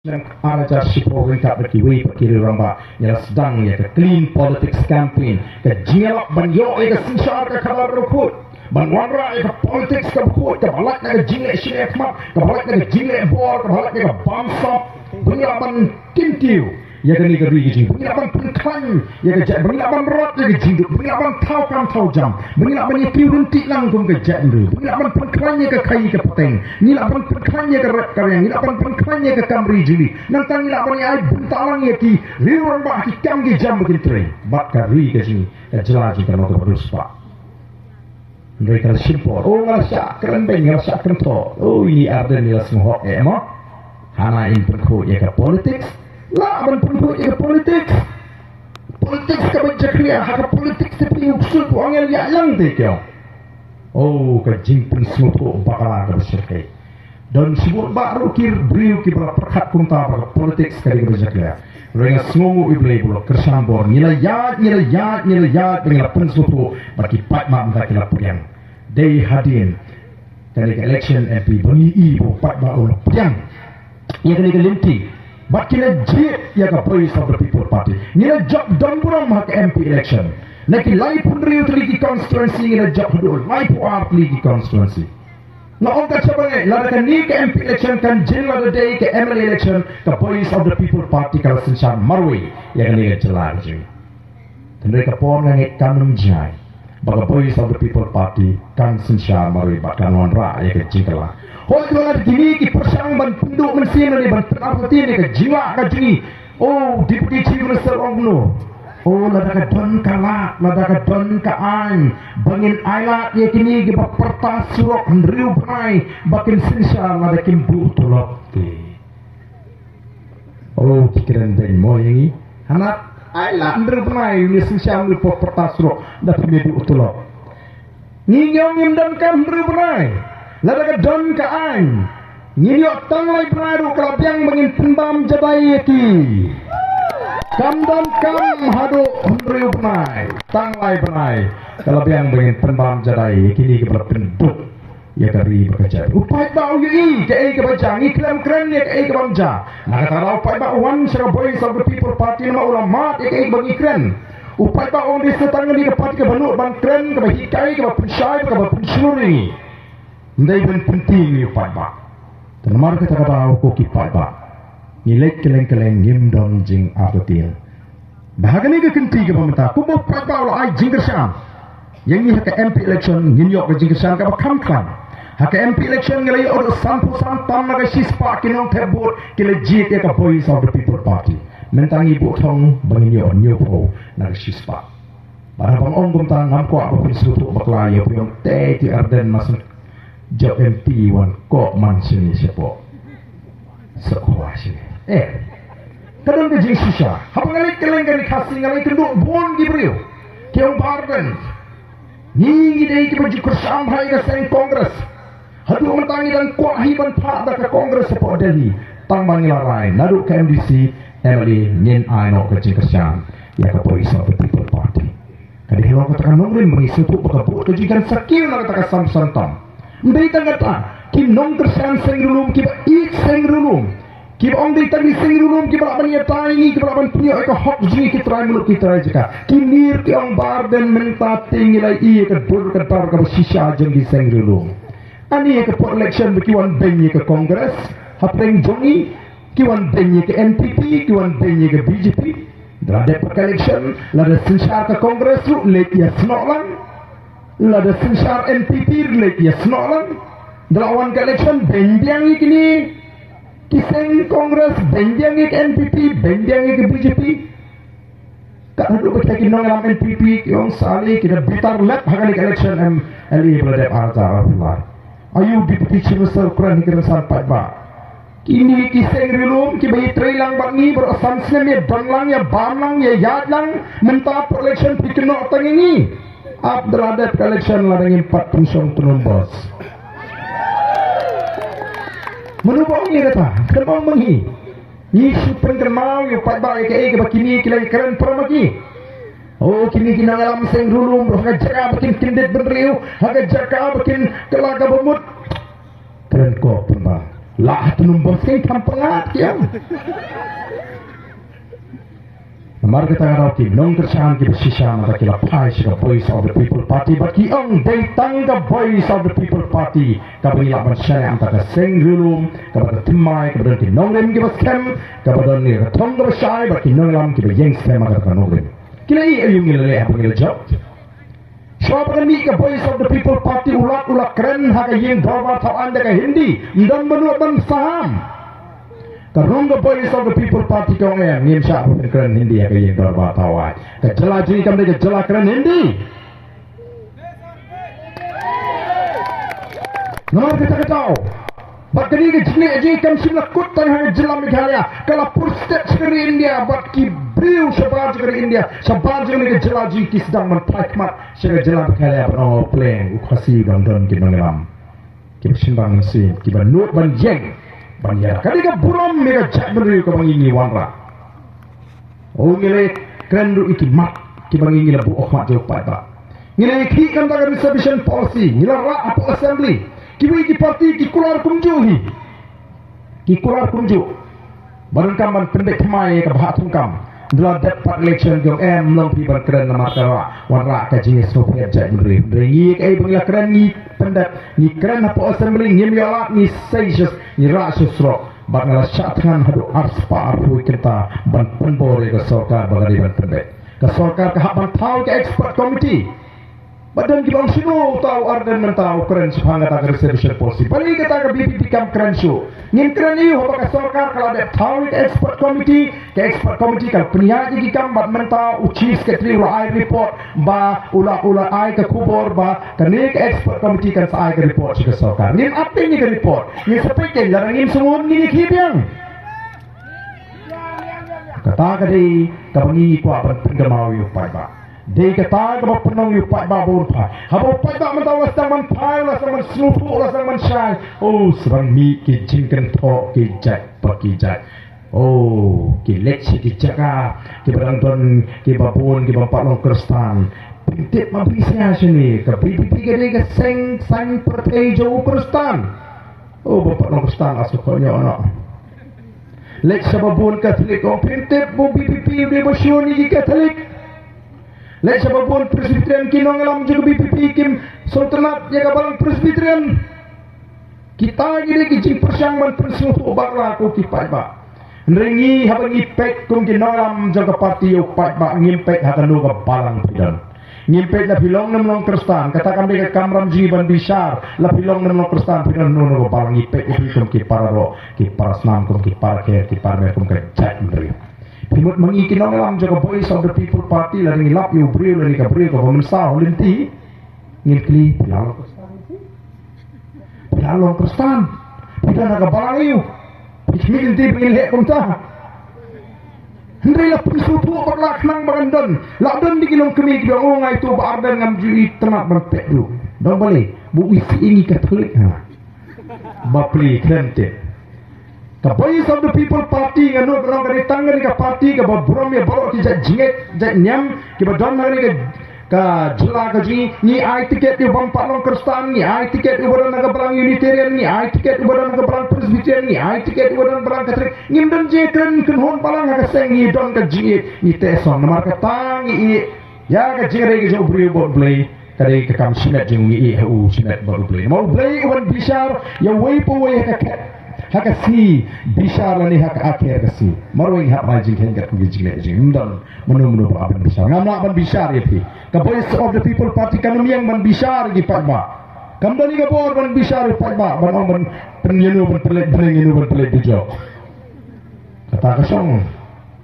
Arajar Shipori tak berkiwi perkiri ramba yang sedang ya ke clean politics campaign ke jialak banyo ke sinsar ke kabar rukut banwara ke politics ke rukut ke balak ke jingle shine khmat ke balak ke jingle bor ke balak ke bangsa bunyaban kintiu ya ke ni ke ri jing bunyaban pengklan ya ke jat bunyaban rot ya ke jing bunyaban thau kam thau jam bunyaban ye piun ti lang kum ke jat ndu bunyaban pengklan ya ke kai ke peteng ni laban pengklan ya ke rat karyang ni laban pengklan ya ke kamri jili nantang ni laban ya buntalang ya ki riwan ba ki kam ki jam ke tre bat ka ri ke sini ke jelaj ke no ke beruspa mereka simpor oh ngerasa keren beng ngerasa kento oh ini arden ni lasung hok mo hana in perko ya ke politics lah abang perko ya ke politics politics ka bajaklia ha ke politics tapi usul tu angel ya lang te kyo oh ke jimpun suatu bakala ka bersyukai dan sebut baru kir beriu ki berperkat kunta pada politics ka di bajaklia renga sngomu iblay bulo kersambor nila yat dengan pensutu bagi pat mak mta kila puyang day hadin kali ke election MP bani ibu pat mak ulo puyang ya kali ke linti bak kila jit ya ka voice of the people party nila job don buram hak MP election naki lai pun riu teliki constituency nila job hudul lai pu art ligi constituency na onka chabange lada ni ke MP election kan jin lada day ke MLA election ka voice of the people party kala sinsar marwi ya kan ni jelar ji tendre ka pon ngi kanum jai baga voice of the people party kan sinsar marwi bakan wan ra ya ke jingkala hoi dona gini ki persang ban pinduk mensin ni ban terapati ni ke jiwa ka jini oh deputy chief minister ogno oh lada ka don kala lada ka don ka an bangin ailat ye kini ki pertas surok riu bai bakin sinsar lada kim bu tulok ti oh pikiran ben moyi hanat ailat riu bai ni sinsar ni pertas surok da pimi bu tulok ni nyong im dan kam riu bai lada ka don ka an ni yok tang lai praru kalapiang bangin pembam jadai ki kam dan kam hadu riu benai tanglai benai kalau biang bengin penbam jadai kini ke berpenduk ya kari bekerja upai bau yi ke ke bajang iklam keren ya ke banja nak kata upai bau wan sera voice of the people party nama ulama ya ke bagi keren upai bau di setang di parti ke banuk ban keren ke bagi kai ke pensyai ke pensyuri ndai ben penting ni upai bau dan mar kata bau ko ki upai bau nilai keleng-keleng ngim dong jing apetil bahagani ke kenti ke pemerintah kubo pratba lo ai jing kersam yang ni ke MP election nginyok ke jing kersam ka bakam klan hak MP election ngelai od sampu santam na ke sispa kinong tebut ke legit ya ke voice of the people party mentangi bu thong banginyo nyopo na ke sispa para bang ong tang ngam ko apa pisutu bakla yo pyong te ti arden mas job MP wan ko man sini sepo sekolah sini kadang ke jing sisa apa ngalai keleng kali kasih ngalai kenduk bon gibriu kiong barden ni dei ke baju kersam hai ke seng kongres hadu mentangi dan kuat hiban pak ke kongres sepo Delhi tang mangilarai nadu ke MDC MLA nyen aino ke jing kersam ya ke voice of the people party kadi hello katakan nongrin mengisi untuk bekabut ke jikan sakil nak katakan sam-santam mbei tanggata kim nong kersam seng rulum kim ik seng rulum Kib ong di tadi sing rulum kib laban ya taingi kib laban punya eka hok jini kitrai mulut kitrai jika kinir ki ong barden menta tingilai iya ke dur ke tar ke sisa jeng di sing rulum ani ke po election bikiwan benye ke kongres hapeng jongi kiwan benye ke NPP kiwan benye ke BJP drade pe election lada sinsar ke kongres lu lek ya snoklan lada sinsar NPP lek ya snoklan dalawan ke election benjang kini kiseng kongres benjang ke NPP benjang ke BJP kat duduk kita kinong dalam NPP kiong sali kita bitar lep hakali election MLA beradab arta Allah ayu deputy chief minister Quran hikir sampai ba kini kiseng rilum ki bayi trailang bakni berasam snem ya donlang ya bamlang ya yadlang mentah election pikino tang ini ab beradab election ladangin 4 pensong tunun bos menubang ni kata kembang menghi ni super kermau yo pat ba ke bakini kilai keren permagi oh kini kina alam seng rulum roh jaga bikin kindet berliu haga jaga bikin kelaga bemut keren ko pemba lah tunumbos kay kampangat kiam Namar kita ngaraw ki nong kersahan ki bersisa mata ki lapai si ka Voice of the People Party but ki ang datang ka Voice of the People Party ka pengilapan syariah antara seng rilum ka pada timai ka pada ki nong lem ki baskem ka pada ni ratong ka basyai but ki nong lam ki bayeng skem ka nong lem kila i ayung ngilale apa ngilajab Siapa kan ni ka Voice of the People Party ulat keren haka yeng dorba tau anda ka Hindi dan menurut ban saham Karena ka Voice of the People Party kau ngim syak keren Hindi haka yeng dorba tau ai ka jela jini kam ka jela keren Hindi Nomor kita tahu Bat kini ke jini aji kam simla kutan haka jela Meghalaya kala purstet sekali India bat ki Beliau sebarang dari India, sebarang dari jelaji ki sedang menprikmat sebagai jelang berkaya bernama pleng ukasi dan ki mengelam ki bersimbang mesin ki banut ban jeng ban ya kadika buram mega jak beri ko bangingi wanra o ngile krendu iki mat ki bangingi labu okmat jo pada ngile ki kan ta reservation policy ngile ra apa assembly ki ki parti ki kular kumjuhi ki kular kumju barang kamban pendek mai ka bahat tungkam dalam dapat election yang long pi berkeren nama kara warna kaji sopir jai beri beri kai bangla keren ni pendat ni keren apa assembly ni mialat ni seisus ni rasusro bangla syatkan hadu arspa arpu kita ban penbore ke sorkar bagari ban pendet ke sorkar ke hak ban tahu ke expert committee badan ki bang sino tahu arden mentau keren sepangat agar reservation policy balik kita ke BPP kam keren show ngin keren ni ho ka sorkar kalau ada tahu expert committee kalau penihak ki kam bat mentau chief secretary ai report ba ula ai ke kubor ba kene ke expert committee kan sai ke report ke sorkar ngin apa ni ke report ni sepeke jarang ngin semua ni ki biang kata kadi kabangi ko aban pengamau yu pai ba Dei kata ke penong yu pai ba bor pai habo pai ba mentau wasang man pai la sang man snupu la sang man shai oh serang mi ki jingken tho ki jai paki jai oh ki leksi ki jaka ki berantun ki babun ki bampak long kristan pintit mabisnya sini ke pipi ke dei ke sang pertai jo kristan oh bampak long kristan asukonya anak leksi babun katolik oh pintit bu pipi de bosyoni ki katolik Lek sebabun Presbyterian kinong alam juga BPP kim sultanat ya kabalang Presbyterian kita gini kijing persyang man persuh obat laku kipai ba nrengi habang ipek kung kinong alam jaga parti upai ba ngimpek hakanu kabalang pidan ngimpek la pilong namlong kristan katakan mereka kamram jiban bishar la pilong namlong kristan pidan nuno kabalang ipek kum kipararo kiparasnam kum kiparke kiparme kum kejat meri Timut mengikinong alam jaga Voice of the People Party la ngilap yu brio la kabrio ko pemensah linti ngilkli pialong kristan pidana ka balayu pikmin ti pilih kumta hendri la pisutu baklak nang bagandon la don dikinong kemi biang ngai tu ba ardan ngam jui temat berpek du dong balik bu isi ini katolik ha bapli krente ka Voice of the People Party nganu orang dari tangan ka parti ka babrom ya borok ki jinget jat nyam ki badon ngani ka jela ka ji ni ai tiket di bampak long kristan ni ai tiket di bodon ka berang unitarian ni ai tiket di bodon ka berang presbyterian ni ai tiket di bodon berang katolik ngim don je kan hon palang ka seng ni don ka ji ni teson namar ka tang i ya ka jere ki jo brio bot play kare ka kam simet jing ni u simet bot play mau play wan bishar ya wei po wei ka haka si bishar ni haka akhir kasi marwing hak majing hengat ngijing jing ndon menu ban bishar ngamla ban bishar ya pi ka Voice of the People Party kanum yang ban bishar gi patba kamdani ka bor ban bishar patba ban ban penyenu ban pelet dijo kata kasong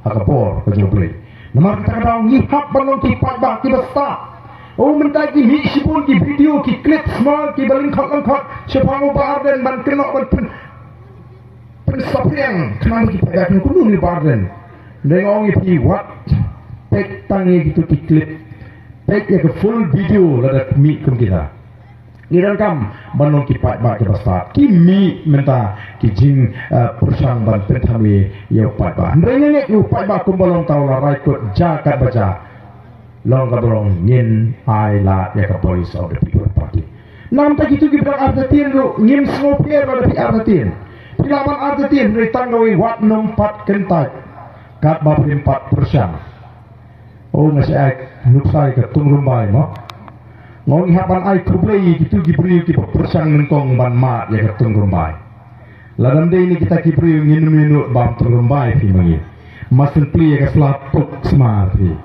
haka bor ko jo play namar kata daw ni hak ban ki patba ki basta oh mentaki mi sipun ki video ki clip small ki baling khot sepang ba arden ban kena ban Pensapian kenapa kita pakai kudu ni barden dengan orang what pek tangi gitu ki clip pek ya ke full video lada mi kum kita ngiran kam banon ki pat ba ke basta ki mi menta ki jing persang ban pentami ya pat ba ndrenge yu pat ba kum balong tau la rai kot jakat baca long ka bolong ngin ai la ya ka Voice of the People Party nam ta gitu ki berang artatin ru ngim snopier pada pi artatin Pilaman artitin ritanggawi wat numpat kentai kat bapin 4%. Oh masih ai nuksai ke tungrumbai mo. Ngong hapan ai kublei gitu gibri ki persang nengkong ban mat ya ke tungrumbai. Ladam dei ni kita kibri ngin minut bam tungrumbai pi mangi. Masin pli ya ke selapuk smart pi.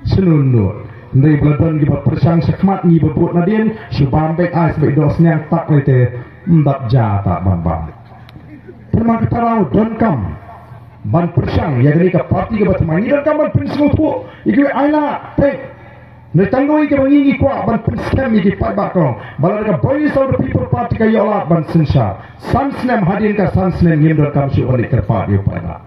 Senunut. Ndai beladan ki persang sekmat ni bebut nadien subam bek ai sebaik dos nyang tak lete ndak jata bam. Permang ketarau don kam ban persang ya gani ka parti ke batmani don kam ban prinsip tu iku aila pe ne tanggoi ke bangi kwa ban prinsip iki pai bakong balada ka voice of the people party ka yola ban sinsha sansnem hadin ka sansnem ngim don kam su balik terpa di pai ba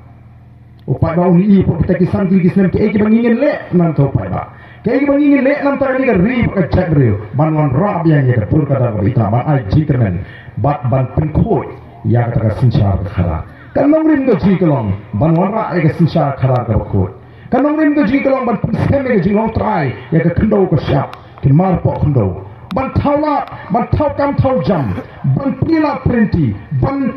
upai ba uni po kita kisan ki kisnem ke iki bangi le nan to pai ba ke iki bangi le nan ta ni ka ri ka check rio ban wan rab yang ya ka pur ka da ita ban ai jitermen bat ban pinkoi ya kata sinsar khara kanong rim go ji kolong ban wara e ga sinsar khara ka ko kanong rim go ji kolong ban sem e ga ji long try ya ka khndo ko shap kin mar po khndo ban thawla ban thaw kam thaw jam ban pila prenti ban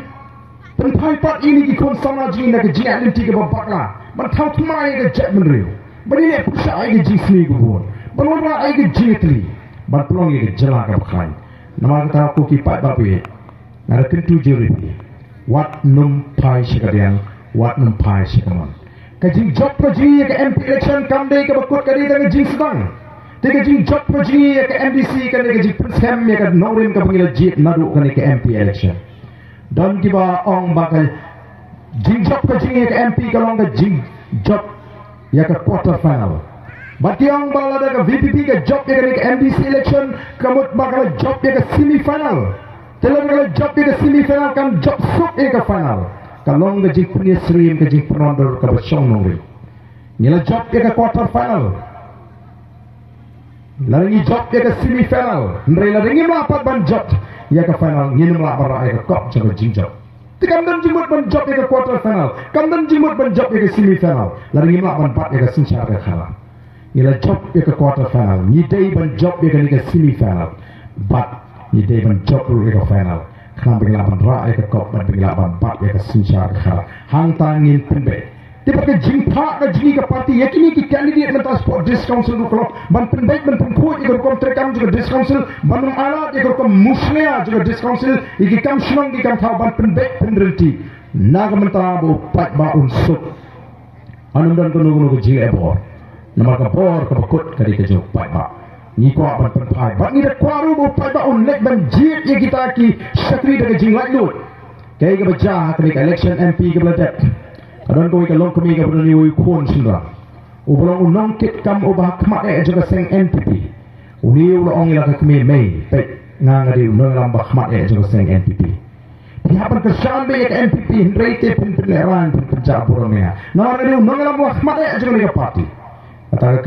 pai pat ini ki kon sama ji na ga ji alinti ga bakla ban thaw thma e ga jet man riu ban ile pusha e ga ji sni go bon ban wara e ga ji tli ban plong e ga jala ka khai nama kata ko ki pat ba pe ada tentu juri wat num pai sekalian wat num pai sekamon kajing job kaji ke MP election kam dei ke bakut kadi dengan jing sedang te kajing job kaji ke MDC kan ke jing scam ya ke norin ke pengil jit nadu kan ke MP election dan kiba ong bakal jing job kaji ke MP kalong ke jing job ya ke quarter final bati ong balada ke VPP ke job ya ke MDC election kamut bakal job ya ke semi final. Telah kalau job ke semifinal kan job sup ke final. Kalau nggak jik punya stream ke jik penonton ke bersong nongri. Nila job ke quarter final. Lalu job ke semifinal. Nilai lalu melapat ban job ya ke final. Ini melapar air kop jaga jing job. Tikam dan jimut ban job ke quarter final. Kam dan jimut ban job ke semifinal. Lalu melapan pat ke sinsar ke kalah. Nila job ke quarter final. Nidai ban job ke semifinal. But ni day ban job ru ke final kham binglaban ra ke kop ban binglaban bat ke sinsar kha hang tangin penbe tiba ke jingpa ke jini ke parti yakini ki candidate mentas sport discouncil ru klop ban penbe ban penko ke kom trekam juga discouncil ban ala ke kom muslia juga discouncil iki kam shnong ki kam tha ban penbe penrenti naga mentara bo pat ba unsuk anum dan kono ko ji ebor nama ka bor ka bakut kadi ke jok pat ba ni ko ban pai ba ni da kwaru bo pai ba on nek ban jit ye kita ki sakri da jing lai lut ke ga baja klik election MP ke bladet adon ko ke long kami ke bani wi khon sindra u bolong unong kit kam u ba khma e juga seng NPP uni u ong ila ka kami mei pe nga di unong lam ba khma e juga seng NPP ya ban ke shan be ke NPP rete pin pin leran pin ja burongnya na nga di unong lam ba khma e juga ni parti kata